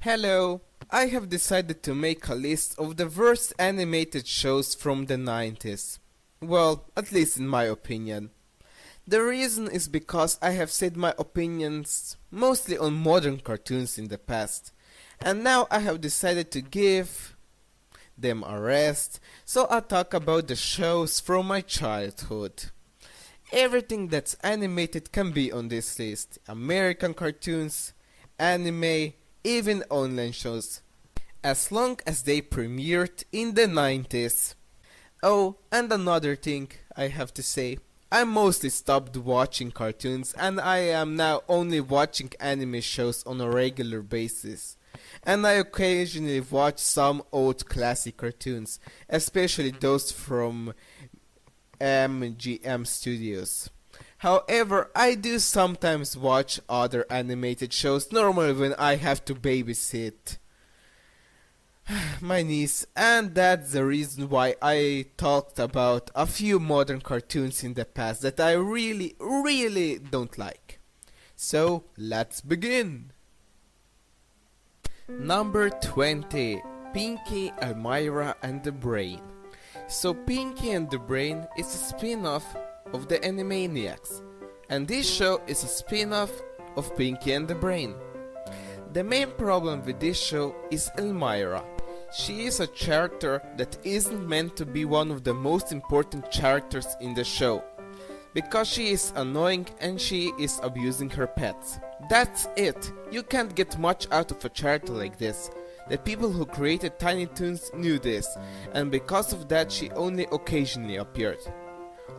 Hello! I have decided to make a list of the worst animated shows from the 90s. Well, at least in my opinion. The reason is because I have said my opinions mostly on modern cartoons in the past, and now I have decided to give them a rest, so I'll talk about the shows from my childhood. Everything that's animated can be on this list. American cartoons, anime, even online shows, as long as they premiered in the 90s. Oh, and another thing I have to say, I mostly stopped watching cartoons and I am now only watching anime shows on a regular basis. And I occasionally watch some old classic cartoons, especially those from MGM Studios. However, I do sometimes watch other animated shows normally when I have to babysit my niece, and that's the reason why I talked about a few modern cartoons in the past that I really don't like. So, let's begin! Number 20. Pinky, Elmira and the Brain. So Pinky and the Brain is a spin-off of the Animaniacs, and this show is a spin-off of Pinky and the Brain. The main problem with this show is Elmira. She is a character that isn't meant to be one of the most important characters in the show, because she is annoying and she is abusing her pets. That's it. You can't get much out of a character like this. The people who created Tiny Toons knew this, and because of that she only occasionally appeared.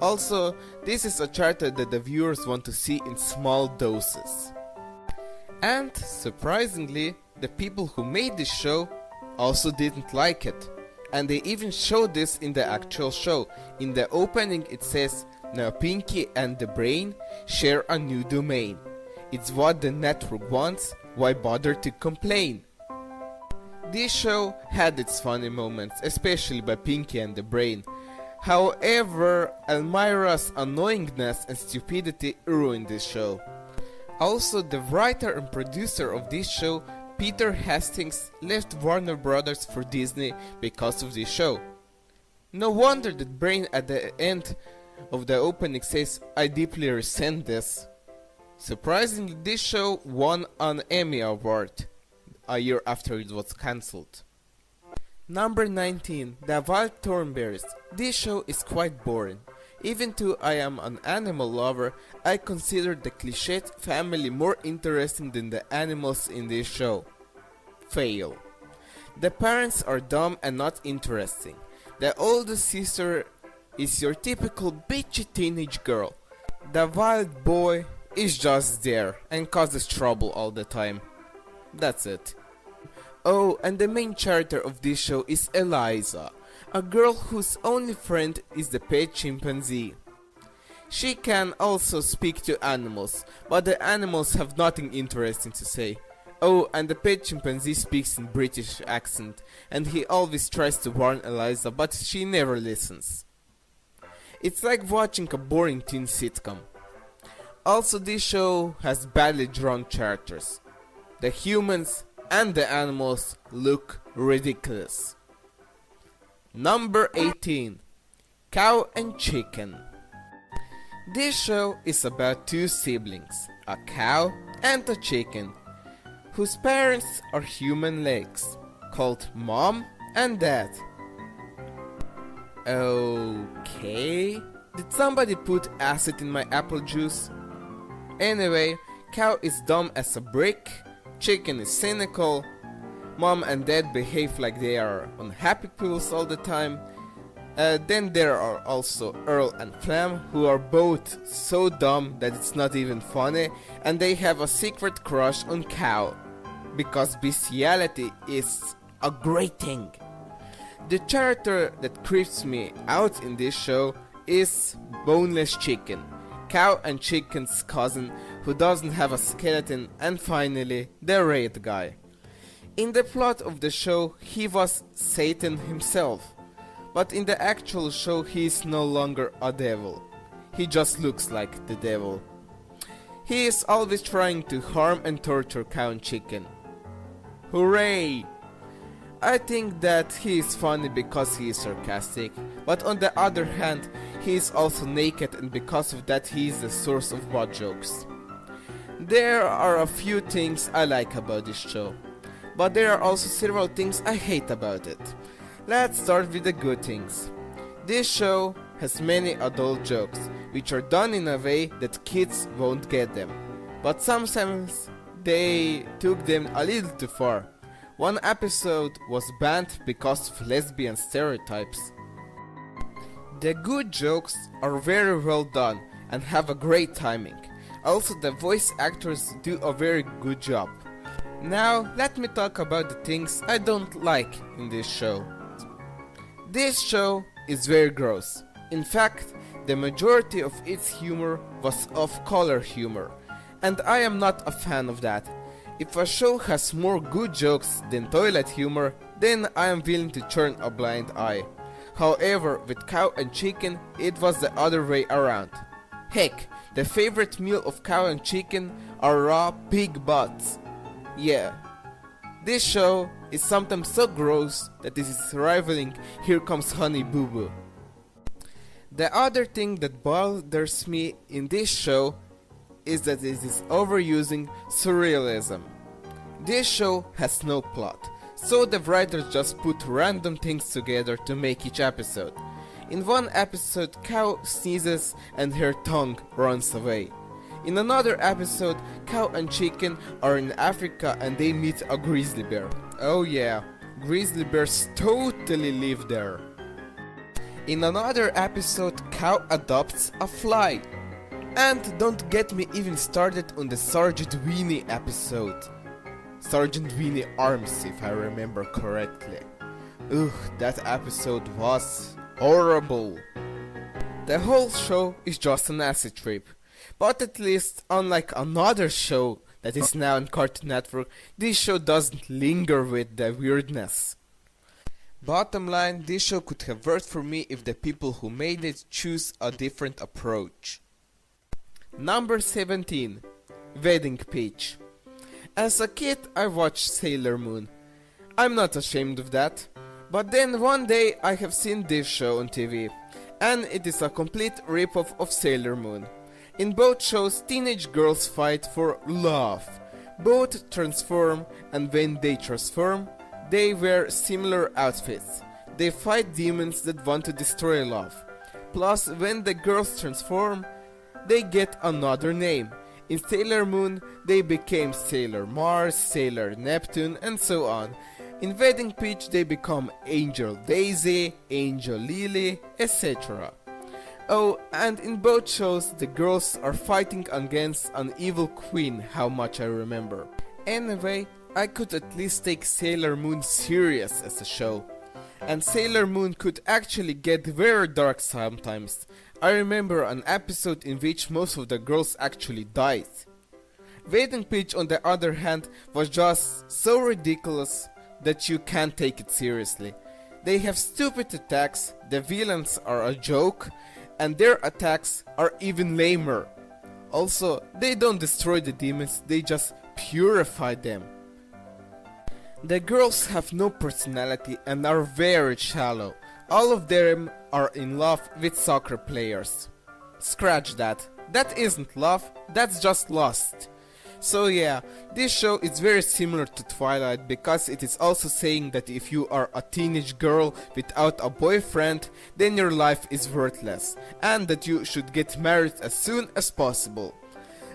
Also, this is a character that the viewers want to see in small doses. And, surprisingly, the people who made this show also didn't like it. And they even showed this in the actual show. In the opening it says, "Now Pinky and the Brain share a new domain. It's what the network wants, why bother to complain?" This show had its funny moments, especially by Pinky and the Brain. However, Elmira's annoyingness and stupidity ruined this show. Also, the writer and producer of this show, Peter Hastings, left Warner Brothers for Disney because of this show. No wonder that Brain at the end of the opening says, "I deeply resent this." Surprisingly, this show won an Emmy Award a year after it was cancelled. Number 19. The Wild Thornberrys. This show is quite boring. Even though I am an animal lover, I consider the cliched family more interesting than the animals in this show. Fail. The parents are dumb and not interesting. The oldest sister is your typical bitchy teenage girl. The wild boy is just there and causes trouble all the time. That's it. Oh, and the main character of this show is Eliza, a girl whose only friend is the pet chimpanzee. She can also speak to animals, but the animals have nothing interesting to say. Oh, and the pet chimpanzee speaks in British accent, and he always tries to warn Eliza, but she never listens. It's like watching a boring teen sitcom. Also, this show has badly drawn characters. The humans and the animals look ridiculous. Number 18. Cow and Chicken. This show is about two siblings, a cow and a chicken, whose parents are human legs, called Mom and Dad. Okay, did somebody put acid in my apple juice? Anyway, cow is dumb as a brick, chicken is cynical, Mom and Dad behave like they are on happy pills all the time. Then there are also Earl and Flam, who are both so dumb that it's not even funny, and they have a secret crush on Cow, because bestiality is a great thing. The character that creeps me out in this show is Boneless Chicken, Cow and Chicken's cousin who doesn't have a skeleton, and finally the Red Guy. In the plot of the show he was Satan himself, but in the actual show he is no longer a devil. He just looks like the devil. He is always trying to harm and torture Cow and Chicken, Hooray! I think that he is funny because he is sarcastic, but on the other hand, he is also naked, and because of that he is the source of bad jokes. There are a few things I like about this show, but there are also several things I hate about it. Let's start with the good things. This show has many adult jokes, which are done in a way that kids won't get them, but sometimes they took them a little too far. One episode was banned because of lesbian stereotypes. The good jokes are very well done and have a great timing. Also, the voice actors do a very good job. Now, let me talk about the things I don't like in this show. This show is very gross. In fact, the majority of its humor was off-color humor, and I am not a fan of that. If a show has more good jokes than toilet humor, then I am willing to turn a blind eye. However, with Cow and Chicken, it was the other way around. Heck, the favorite meal of Cow and Chicken are raw pig butts. Yeah. This show is sometimes so gross that it is rivaling Here Comes Honey Boo Boo. The other thing that bothers me in this show is that it is overusing surrealism. This show has no plot, so the writers just put random things together to make each episode. In one episode, Cow sneezes and her tongue runs away. In another episode, Cow and Chicken are in Africa and they meet a grizzly bear. Oh yeah, grizzly bears totally live there. In another episode, Cow adopts a fly. And don't get me even started on the Sergeant Weenie episode. Sergeant Weenie Arms, if I remember correctly. Ugh, that episode was horrible. The whole show is just an acid trip. But at least, unlike another show that is now on Cartoon Network, this show doesn't linger with the weirdness. Bottom line, this show could have worked for me if the people who made it choose a different approach. Number 17. Wedding Peach. As a kid, I watched Sailor Moon. I'm not ashamed of that. But then one day I have seen this show on TV, and it is a complete ripoff of Sailor Moon. In both shows, teenage girls fight for love. Both transform, and when they transform, they wear similar outfits. They fight demons that want to destroy love. Plus, when the girls transform, they get another name. In Sailor Moon, they became Sailor Mars, Sailor Neptune, and so on. In Wedding Peach, they become Angel Daisy, Angel Lily, etc. Oh, and in both shows, the girls are fighting against an evil queen, how much I remember. Anyway, I could at least take Sailor Moon serious as a show. And Sailor Moon could actually get very dark sometimes. I remember an episode in which most of the girls actually died. Wedding Peach, on the other hand, was just so ridiculous that you can't take it seriously. They have stupid attacks, the villains are a joke, and their attacks are even lamer. Also, they don't destroy the demons, they just purify them. The girls have no personality and are very shallow. All of them are in love with soccer players. Scratch that. That isn't love, that's just lust. So yeah, this show is very similar to Twilight because it is also saying that if you are a teenage girl without a boyfriend, then your life is worthless, and that you should get married as soon as possible.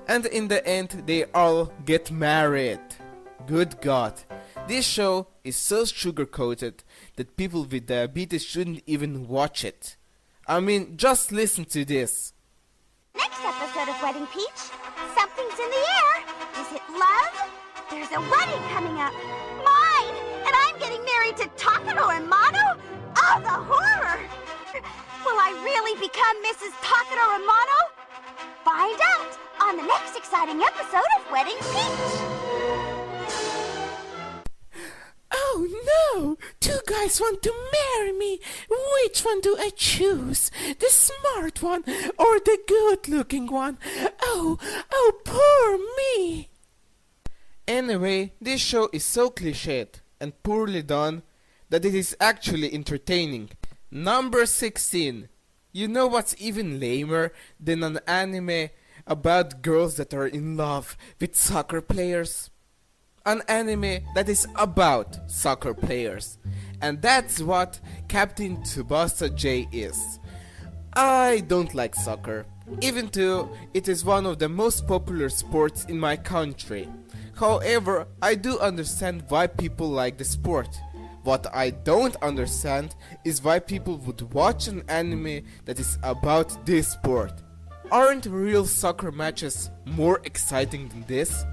And in the end, they all get married. Good God. This show is so sugar-coated that people with diabetes shouldn't even watch it. I mean, just listen to this. Next episode of Wedding Peach, something's in the air. Is it love? There's a wedding coming up. Mine! And I'm getting married to Takano and Mano? Oh, the horror! Will I really become Mrs. Takano and Mano? Find out on the next exciting episode of Wedding Peach. Oh no! Two guys want to marry me! Which one do I choose? The smart one or the good-looking one? Oh, poor me! Anyway, this show is so cliched and poorly done that it is actually entertaining. Number 16. You know what's even lamer than an anime about girls that are in love with soccer players? An anime that is about soccer players. And that's what Captain Tsubasa J is. I don't like soccer, even though it is one of the most popular sports in my country. However, I do understand why people like the sport. What I don't understand is why people would watch an anime that is about this sport. Aren't real soccer matches more exciting than this?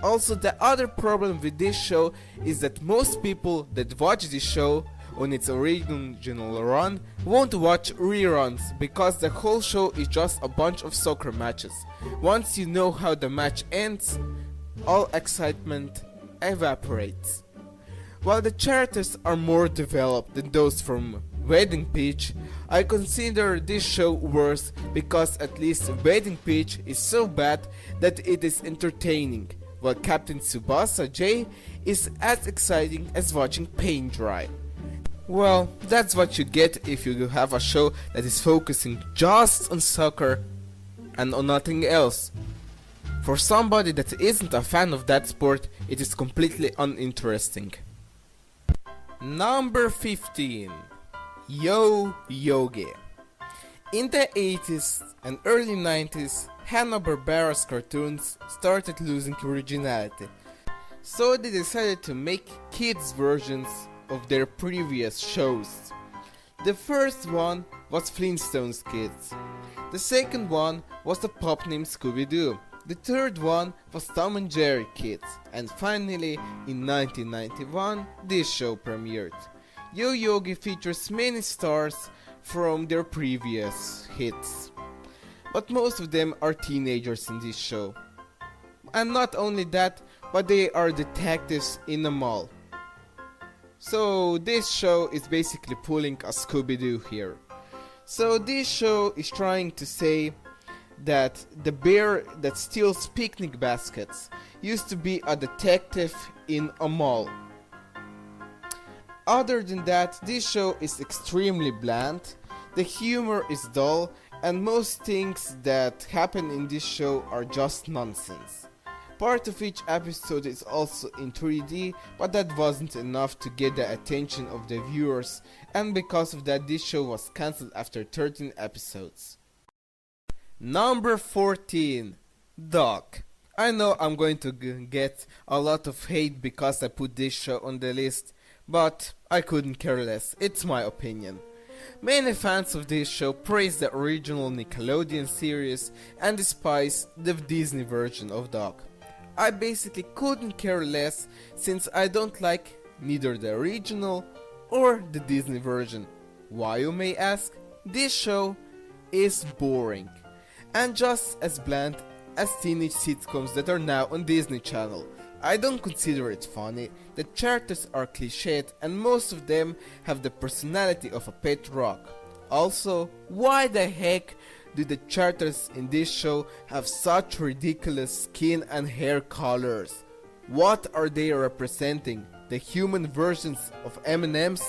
Also, the other problem with this show is that most people that watch this show on its original run won't watch reruns because the whole show is just a bunch of soccer matches. Once you know how the match ends, all excitement evaporates. While the characters are more developed than those from Wedding Peach, I consider this show worse because at least Wedding Peach is so bad that it is entertaining, while Captain Tsubasa J is as exciting as watching paint dry. Well, that's what you get if you have a show that is focusing just on soccer and on nothing else. For somebody that isn't a fan of that sport, it is completely uninteresting. Number 15. Yoyogi. In the 80s and early 90s, Hanna-Barbera's cartoons started losing originality, so they decided to make kids' versions of their previous shows. The first one was Flintstones Kids. The second one was the pop named Scooby-Doo. The third one was Tom and Jerry Kids. And finally, in 1991, this show premiered. Yoyogi features many stars from their previous hits, but most of them are teenagers in this show. And not only that, but they are detectives in a mall. So this show is basically pulling a Scooby-Doo here. So this show is trying to say that the bear that steals picnic baskets used to be a detective in a mall. Other than that, this show is extremely bland, the humor is dull, and most things that happen in this show are just nonsense. Part of each episode is also in 3D, but that wasn't enough to get the attention of the viewers, and because of that this show was cancelled after 13 episodes. Number 14. Doc. I know I'm going to get a lot of hate because I put this show on the list, but I couldn't care less, it's my opinion. Many fans of this show praise the original Nickelodeon series and despise the Disney version of Doc. I basically couldn't care less since I don't like neither the original or the Disney version. Why, you may ask? This show is boring and just as bland as teenage sitcoms that are now on Disney Channel. I don't consider it funny, the characters are cliched and most of them have the personality of a pet rock. Also, why the heck do the characters in this show have such ridiculous skin and hair colors? What are they representing? The human versions of M&Ms?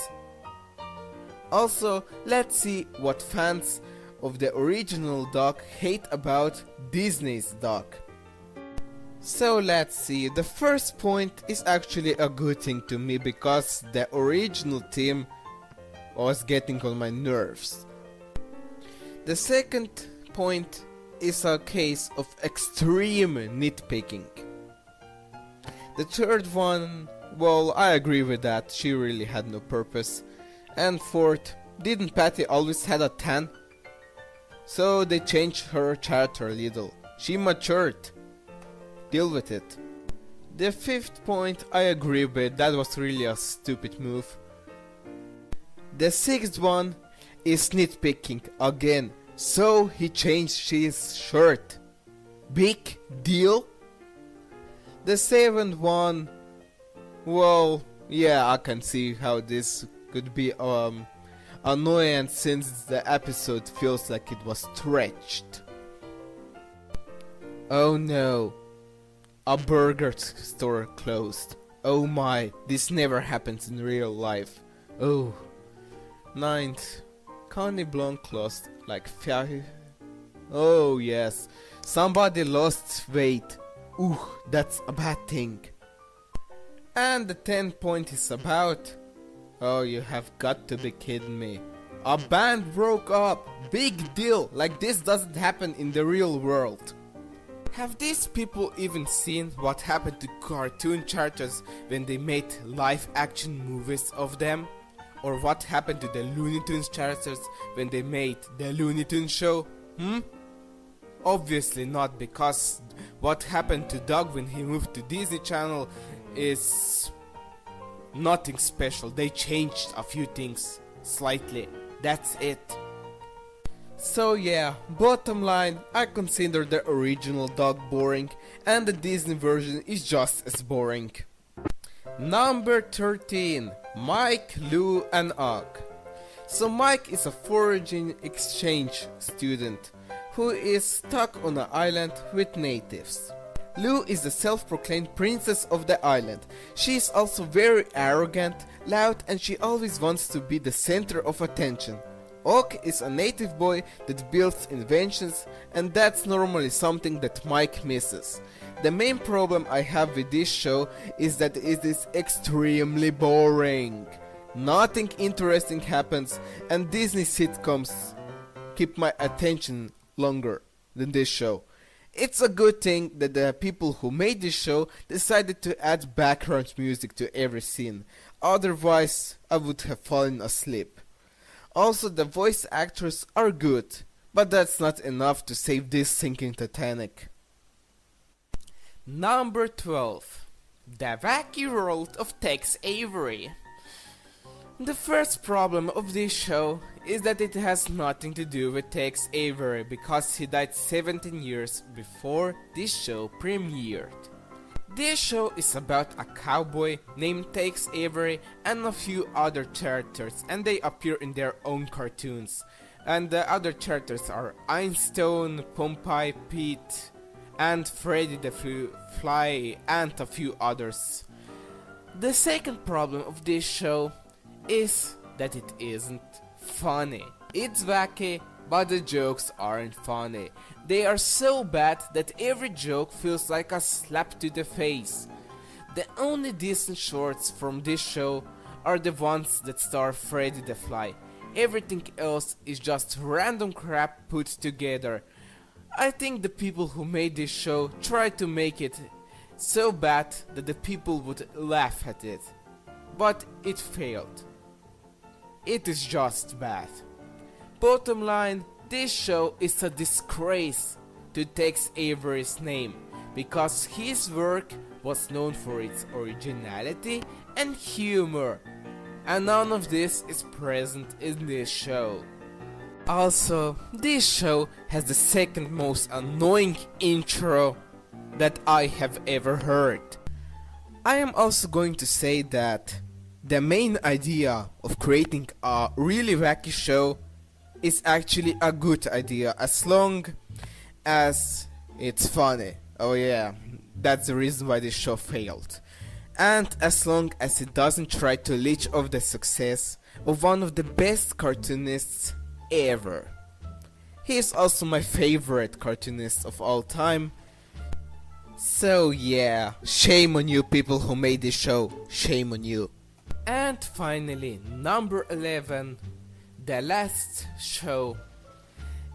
Also, let's see what fans of the original Doc hate about Disney's Doc. So let's see, the first point is actually a good thing to me because the original theme was getting on my nerves. The second point is a case of extreme nitpicking. The third one, well, I agree with that, she really had no purpose. And fourth, didn't Patty always had a tan? So they changed her character a little. She matured. Deal with it. The fifth point I agree with, that was really a stupid move. The sixth one is nitpicking again. So he changed his shirt. Big deal? The seventh one, well, yeah, I can see how this could be annoying since the episode feels like it was stretched. Oh no. A burger store closed. Oh my, this never happens in real life. Oh. 9th, Connie Blanc lost like 5. Oh yes, somebody lost weight. Ooh, that's a bad thing. And the 10th point is about... Oh, you have got to be kidding me. A band broke up. Big deal. Like this doesn't happen in the real world. Have these people even seen what happened to cartoon characters when they made live action movies of them? Or what happened to the Looney Tunes characters when they made the Looney Tunes show? Obviously not, because what happened to Doug when he moved to Disney Channel is nothing special. They changed a few things slightly. That's it. So yeah, bottom line, I consider the original Doug boring and the Disney version is just as boring. Number 13, Mike, Liu and Arc. So Mike is a foreign exchange student who is stuck on an island with natives. Liu is the self-proclaimed princess of the island. She is also very arrogant, loud, and she always wants to be the center of attention. Arc is a native boy that builds inventions, and that's normally something that Mike misses. The main problem I have with this show is that it is extremely boring. Nothing interesting happens, and Disney sitcoms keep my attention longer than this show. It's a good thing that the people who made this show decided to add background music to every scene. Otherwise, I would have fallen asleep. Also, the voice actors are good, but that's not enough to save this sinking Titanic. Number 12. The Wacky World of Tex Avery. The first problem of this show is that it has nothing to do with Tex Avery because he died 17 years before this show premiered. This show is about a cowboy named Tex Avery and a few other characters, and they appear in their own cartoons. And the other characters are Einstein, Popeye, Pete, and Freddy the Fly, and a few others. The second problem of this show is that it isn't funny. It's wacky, but the jokes aren't funny. They are so bad that every joke feels like a slap to the face. The only decent shorts from this show are the ones that star Freddy the Fly. Everything else is just random crap put together. I think the people who made this show tried to make it so bad that the people would laugh at it. But it failed. It is just bad. Bottom line, this show is a disgrace to Tex Avery's name because his work was known for its originality and humor, and none of this is present in this show. Also, this show has the second most annoying intro that I have ever heard. I am also going to say that the main idea of creating a really wacky show is actually a good idea as long as it's funny. Oh yeah, that's the reason why this show failed. And as long as it doesn't try to leech off the success of one of the best cartoonists ever. He is also my favorite cartoonist of all time. So yeah, shame on you people who made this show, shame on you. And finally, number 11, the last show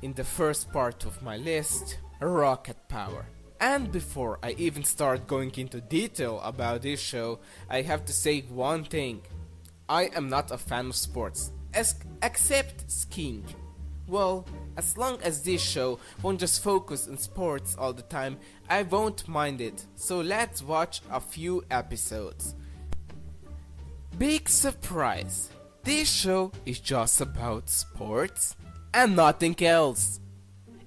in the first part of my list, Rocket Power. And before I even start going into detail about this show, I have to say one thing. I am not a fan of sports, except skiing. Well, as long as this show won't just focus on sports all the time, I won't mind it. So let's watch a few episodes. Big surprise! This show is just about sports and nothing else.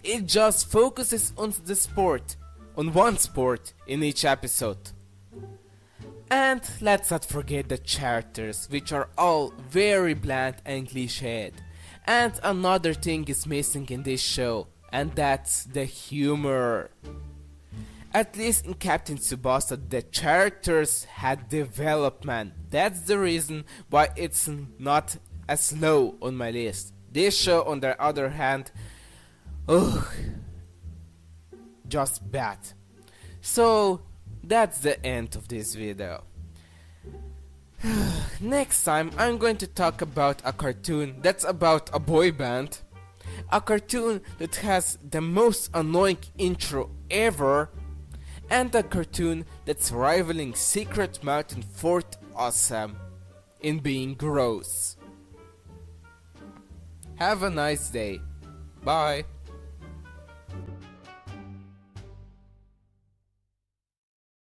It just focuses on the sport, on one sport in each episode. And let's not forget the characters, which are all very bland and cliched. And another thing is missing in this show, and that's the humor. At least in Captain Tsubasa, the characters had development. That's the reason why it's not as low on my list. This show, on the other hand, just bad. So that's the end of this video. Next time I'm going to talk about a cartoon that's about a boy band. A cartoon that has the most annoying intro ever. And a cartoon that's rivaling Secret Mountain Fort Awesome in being gross. Have a nice day. Bye.